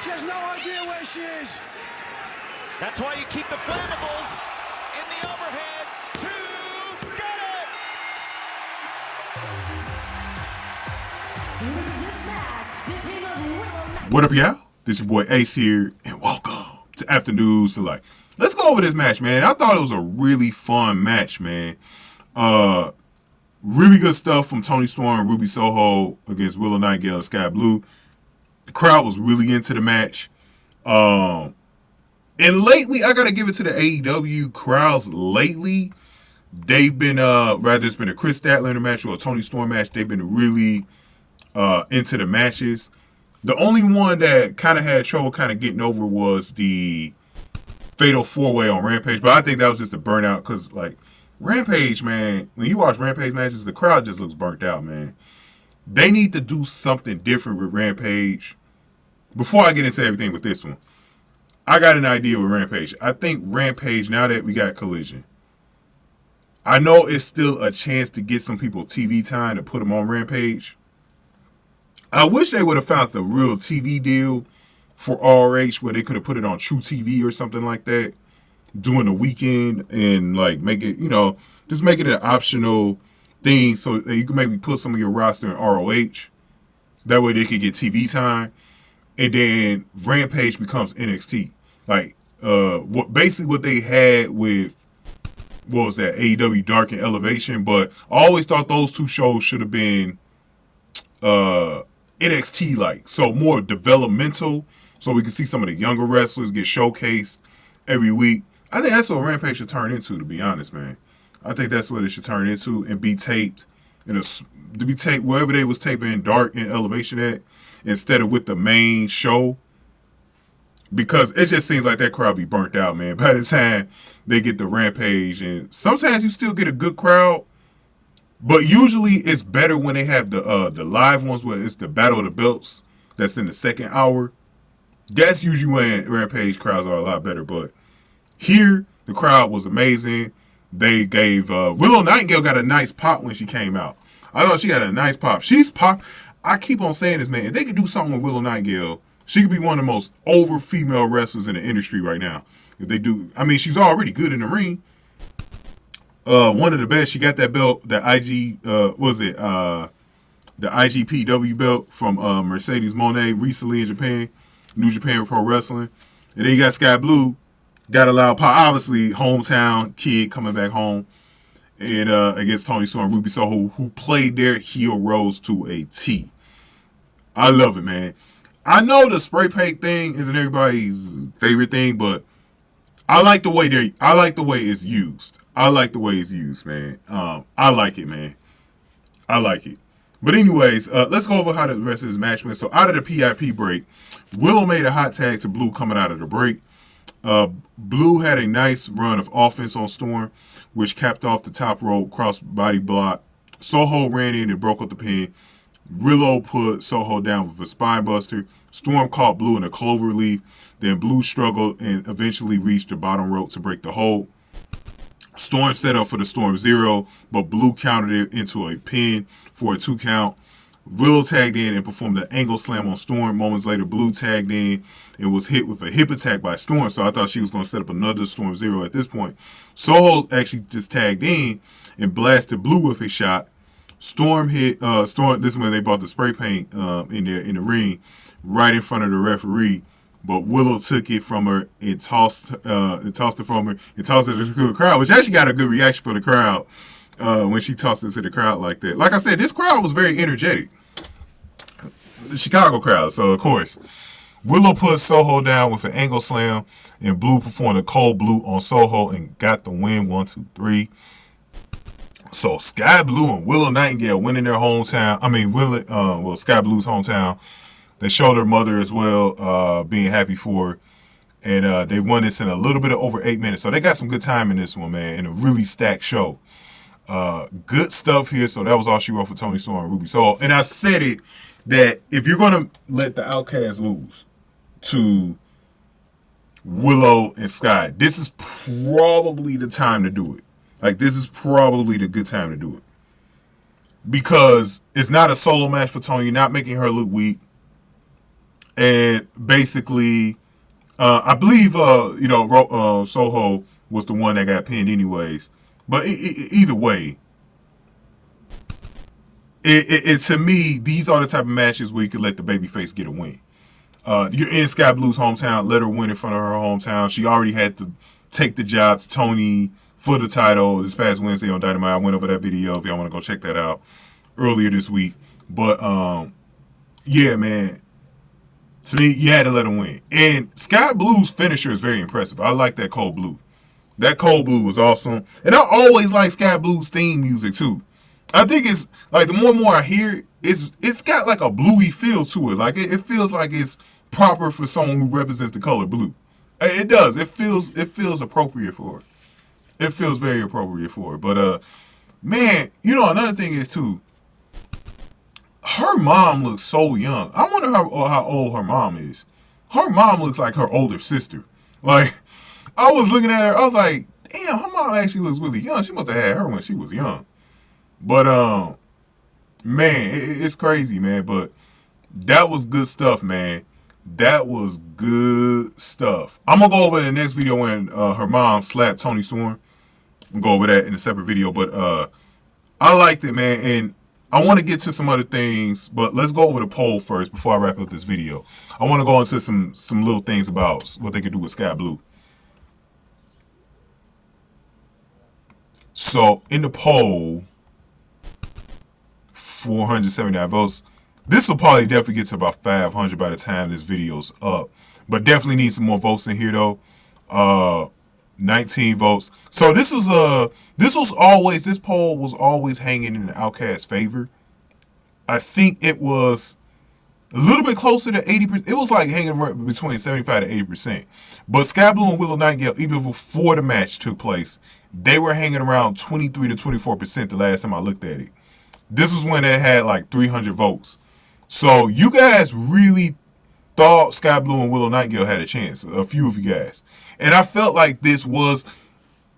She has no idea where she is. That's why you keep the flammables in the overhead. Got it! What up, y'all? This is your boy Ace here, and welcome to Afternoons to Life. Let's go over this match, man. I thought it was a really fun match, man. Really good stuff from Toni Storm and Ruby Soho against Willow Nightingale and Skye Blue. The crowd was really into the match. And lately, I gotta give it to the AEW crowds lately. They've been, rather it's been a Chris Statlander match or a Toni Storm match, they've been really into the matches. The only one that kind of had trouble kind of getting over was the Fatal 4-Way on Rampage. But I think that was just a burnout because, like, Rampage, man, when you watch Rampage matches, the crowd just looks burnt out, man. They need to do something different with Rampage. Before I get into everything with this one, I got an idea with Rampage. I think Rampage, now that we got Collision, I know it's still a chance to get some people TV time to put them on Rampage. I wish they would have found the real TV deal for RH where they could have put it on True TV or something like that during the weekend and, like, make it, you know, just make it an optional thing so that you can maybe put some of your roster in ROH. That way they could get TV time. And then Rampage becomes NXT. Like, basically what they had with, what was that, AEW Dark and Elevation. But I always thought those two shows should have been NXT-like. So more developmental. So we can see some of the younger wrestlers get showcased every week. I think that's what Rampage should turn into, to be honest, man. I think that's what it should turn into and be taped to be taped wherever they was taping Dark and Elevation at, instead of with the main show. Because it just seems like that crowd be burnt out, man. By the time they get the Rampage, and sometimes you still get a good crowd, but usually it's better when they have the live ones where it's the Battle of the Belts that's in the second hour. That's usually when Rampage crowds are a lot better, but here, the crowd was amazing. They gave Willow Nightingale got a nice pop when she came out. I thought she got a nice pop. She's pop. I keep on saying this, man. If they could do something with Willow Nightingale, she could be one of the most over female wrestlers in the industry right now. If they do, I mean, she's already good in the ring. One of the best. She got that belt, the IGPW belt from Mercedes Moné recently in Japan, New Japan Pro Wrestling. And then you got Skye Blue. Got a loud pop, obviously, hometown kid coming back home. And against Toni Storm and Ruby Soho, who played their heel roles to a T. I love it, man. I know the spray paint thing isn't everybody's favorite thing, but I like the way it's used. I like the way it's used, man. I like it, man. I like it. But anyways, let's go over how the rest of this match went. So out of the PIP break, Willow made a hot tag to Blue coming out of the break. Blue had a nice run of offense on Storm, which capped off the top rope crossbody block. Soho ran in and broke up the pin. Willow put Soho down with a spinebuster. Storm caught Blue in a cloverleaf. Then Blue struggled and eventually reached the bottom rope to break the hold. Storm set up for the Storm Zero, but Blue countered it into a pin for a 2 count. Willow tagged in and performed an angle slam on Storm. Moments later, Blue tagged in and was hit with a hip attack by Storm. So I thought she was going to set up another Storm Zero at this point. Soho actually just tagged in and blasted Blue with a shot. Storm hit Storm. This is when they brought the spray paint in the ring, right in front of the referee. But Willow took it from her and tossed it from her and tossed it to the crowd, which actually got a good reaction from the crowd. When she tossed it to the crowd like that. Like I said, this crowd was very energetic. The Chicago crowd. So, of course, Willow put Soho down with an angle slam, and Blue performed a cold blue on Soho and got the win 1, 2, 3. So, Skye Blue and Willow Nightingale went in their hometown. I mean, Skye Blue's hometown. They showed her mother as well, being happy for her. And they won this in a little bit of over 8 minutes. So, they got some good time in this one, man, and a really stacked show. Good stuff here. So that was all she wrote for Toni Storm and Ruby Soho. And I said it, that if you're going to let the Outcasts lose to Willow and Skye, this is probably the time to do it. Like, this is probably the good time to do it. Because it's not a solo match for Toni. You're not making her look weak. And basically, I believe Soho was the one that got pinned anyways. But either way, to me, these are the type of matches where you could let the babyface get a win. You're in Skye Blue's hometown. Let her win in front of her hometown. She already had to take the job to Toni for the title this past Wednesday on Dynamite. I went over that video if y'all want to go check that out earlier this week. But yeah, man. To me, you had to let him win. And Skye Blue's finisher is very impressive. I like that cold blue. That cold blue was awesome. And I always like Skye Blue's theme music too. I think it's like the more and more I hear it, it's got like a bluey feel to it. Like it feels like it's proper for someone who represents the color blue. It does. It feels appropriate for it. It feels very appropriate for it. But man, another thing is too, her mom looks so young. I wonder how old her mom is. Her mom looks like her older sister. Like, I was looking at her, I was like, damn, her mom actually looks really young. She must have had her when she was young. But, man, it's crazy, man. But that was good stuff, man. That was good stuff. I'm going to go over the next video when her mom slapped Toni Storm. I'm going to go over that in a separate video. But I liked it, man. And I want to get to some other things, but let's go over the poll first before I wrap up this video. I want to go into some little things about what they could do with Skye Blue. So in the poll, 479 votes. This will probably definitely get to about 500 by the time this video's up. But definitely need some more votes in here though. 19 votes. So this poll was always hanging in the Outcast's favor. I think it was a little bit closer to 80%. It was like hanging right between 75 to 80%. But Skye Blue and Willow Nightingale, even before the match took place, they were hanging around 23 to 24% the last time I looked at it. This was when it had like 300 votes. So you guys really thought Skye Blue and Willow Nightingale had a chance. A few of you guys. And I felt like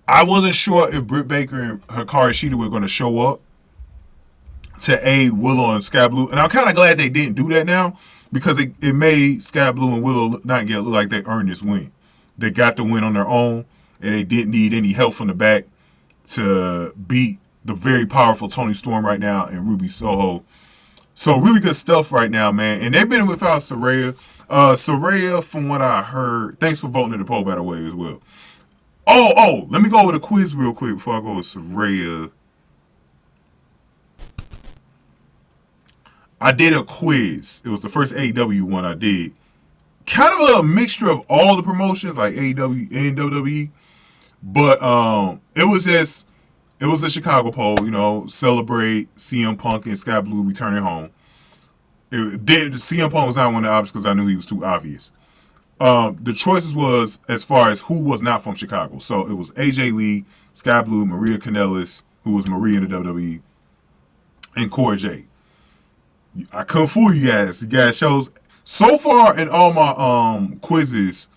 I wasn't sure if Britt Baker and Hikaru Shida were going to show up to aid Willow and Skye Blue. And I'm kind of glad they didn't do that now because it made Skye Blue and Willow Nightingale look like they earned this win. They got the win on their own and they didn't need any help from the back to beat the very powerful Toni Storm right now and Ruby Soho. So really good stuff right now, man. And they've been without Saraya. Saraya, from what I heard, thanks for voting in the poll, by the way, as well. Oh, let me go over the quiz real quick before I go with Saraya. I did a quiz. It was the first AEW one I did. Kind of a mixture of all the promotions, like AEW and WWE. But it was a Chicago poll, celebrate CM Punk and Skye Blue returning home. CM Punk was not one of the options because I knew he was too obvious. The choices was as far as who was not from Chicago. So it was AJ Lee, Skye Blue, Maria Kanellis, who was Maria in the WWE, and Cora Jade. I couldn't fool you guys. You guys chose. So far in all my quizzes,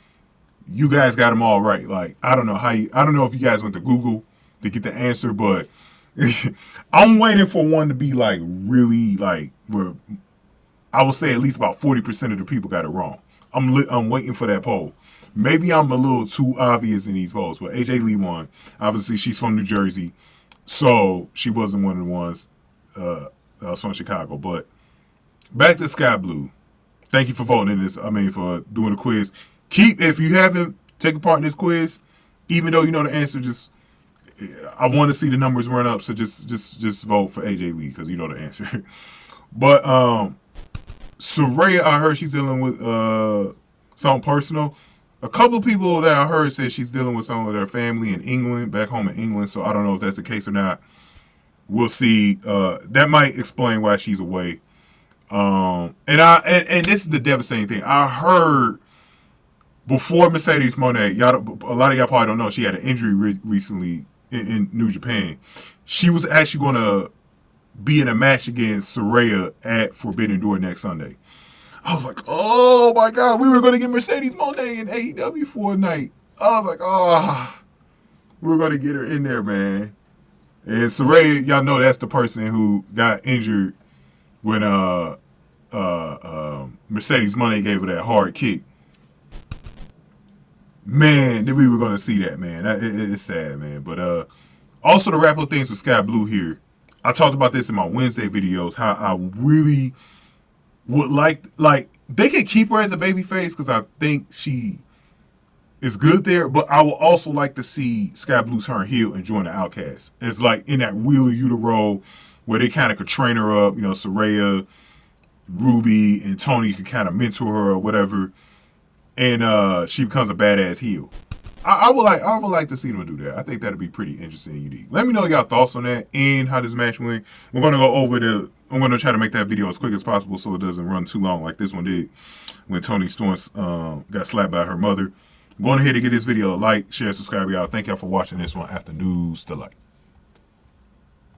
you guys got them all right. Like, I don't know if you guys went to Google to get the answer, but I'm waiting for one to be like really like where I would say at least about 40% of the people got it wrong. I'm waiting for that poll. Maybe I'm a little too obvious in these polls, but AJ Lee won. Obviously, she's from New Jersey, so she wasn't one of the ones that was from Chicago. But back to Skye Blue. Thank you for voting in this. For doing the quiz. If you haven't taken part in this quiz, even though you know the answer, I want to see the numbers run up. So just vote for AJ Lee because you know the answer. But Saraya, I heard she's dealing with something personal. A couple of people that I heard said she's dealing with some of their family in England, back home in England. So I don't know if that's the case or not. We'll see. That might explain why she's away. And this is the devastating thing. I heard before Mercedes Moné, a lot of y'all probably don't know, she had an injury recently in New Japan. She was actually going to be in a match against Saraya at Forbidden Door next Sunday. I was like, oh my God, we were going to get Mercedes Moné in AEW for a night. I was like, we were going to get her in there, man. And Saraya, y'all know that's the person who got injured when Mercedes Moné gave her that hard kick. Man, that we were gonna see that, man. It's sad, man. But also to wrap up things with Skye Blue here, I talked about this in my Wednesday videos. How I really would like they could keep her as a babyface because I think she is good there. But I would also like to see Skye Blue turn heel and join the Outcasts. It's like in that Wheeler Yuta role where they kind of could train her up. You know, Saraya, Ruby, and Toni could kind of mentor her or whatever. And she becomes a badass heel. I would like to see them do that. I think that'd be pretty interesting and unique. Let me know y'all thoughts on that and how this match went. I'm gonna try to make that video as quick as possible so it doesn't run too long like this one did when Toni Storm got slapped by her mother. I'm going ahead and give this video a like, share, subscribe, y'all. Thank y'all for watching this one after News to Light.